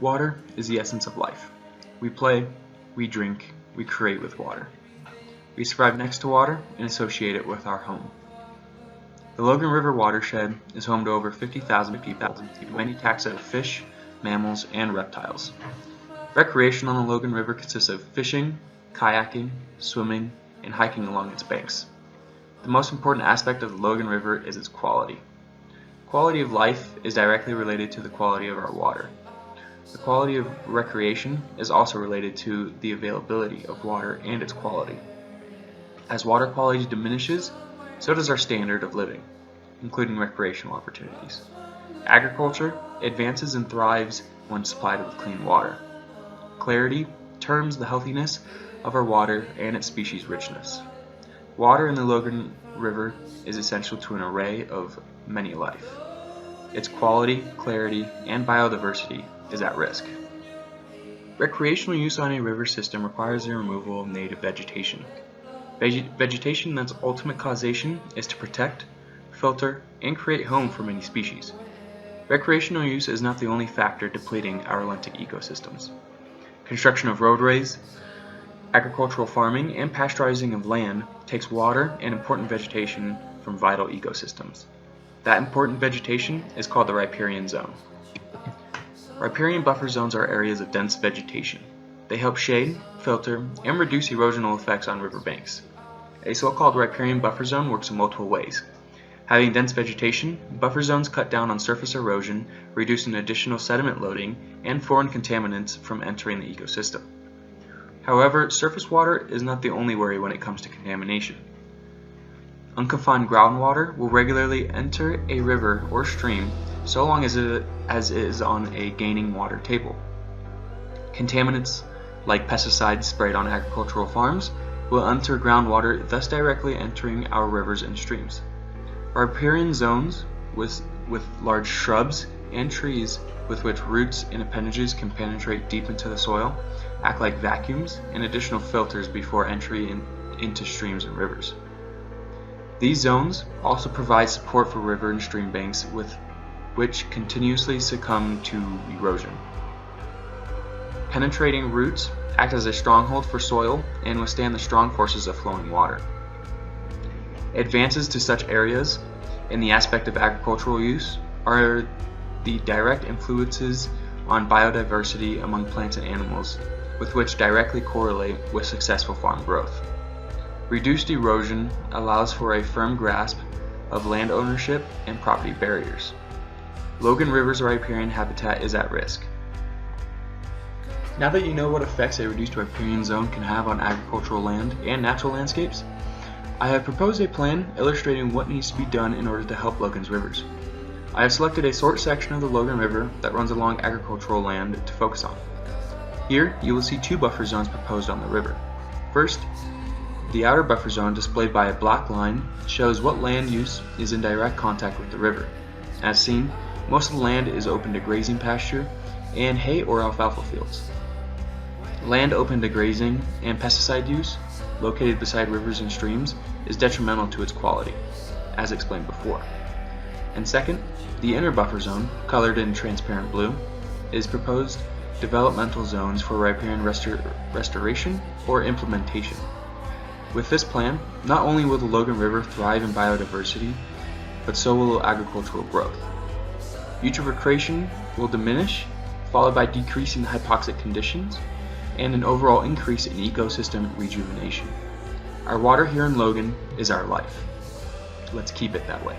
Water is the essence of life. We play, we drink, we create with water. We survive next to water and associate it with our home. The Logan River watershed is home to over 50,000 people, many taxa of fish, mammals, and reptiles. Recreation on the Logan River consists of fishing, kayaking, swimming, and hiking along its banks. The most important aspect of the Logan River is its quality. Quality of life is directly related to the quality of our water. The quality of recreation is also related to the availability of water and its quality. As water quality diminishes, so does our standard of living, including recreational opportunities. Agriculture advances and thrives when supplied with clean water. Clarity determines the healthiness of our water and its species richness. Water in the Logan River is essential to an array of many life. Its quality, clarity, and biodiversity is at risk. Recreational use on a river system requires the removal of native vegetation. Vegetation that's ultimate causation is to protect, filter, and create home for many species. Recreational use is not the only factor depleting our lentic ecosystems. Construction of roadways, agricultural farming, and pasteurizing of land takes water and important vegetation from vital ecosystems. That important vegetation is called the riparian zone. Riparian buffer zones are areas of dense vegetation. They help shade, filter, and reduce erosional effects on riverbanks. A so-called riparian buffer zone works in multiple ways. Having dense vegetation, buffer zones cut down on surface erosion, reducing additional sediment loading and foreign contaminants from entering the ecosystem. However, surface water is not the only worry when it comes to contamination. Unconfined groundwater will regularly enter a river or stream so long as it is on a gaining water table. Contaminants like pesticides sprayed on agricultural farms will enter groundwater, thus directly entering our rivers and streams. Riparian zones with large shrubs and trees with which roots and appendages can penetrate deep into the soil act like vacuums and additional filters before entry into streams and rivers. These zones also provide support for river and stream banks which continuously succumb to erosion. Penetrating roots act as a stronghold for soil and withstand the strong forces of flowing water. Advances to such areas in the aspect of agricultural use are the direct influences on biodiversity among plants and animals, with which directly correlate with successful farm growth. Reduced erosion allows for a firm grasp of land ownership and property barriers. Logan River's riparian habitat is at risk. Now that you know what effects a reduced riparian zone can have on agricultural land and natural landscapes, I have proposed a plan illustrating what needs to be done in order to help Logan's rivers. I have selected a short section of the Logan River that runs along agricultural land to focus on. Here, you will see two buffer zones proposed on the river. First, the outer buffer zone displayed by a black line shows what land use is in direct contact with the river. As seen, most of the land is open to grazing pasture and hay or alfalfa fields. Land open to grazing and pesticide use, located beside rivers and streams, is detrimental to its quality, as explained before. And second, the inner buffer zone, colored in transparent blue, is proposed developmental zones for riparian restoration or implementation. With this plan, not only will the Logan River thrive in biodiversity, but so will agricultural growth. Eutrophication will diminish, followed by decreasing hypoxic conditions, and an overall increase in ecosystem rejuvenation. Our water here in Logan is our life. Let's keep it that way.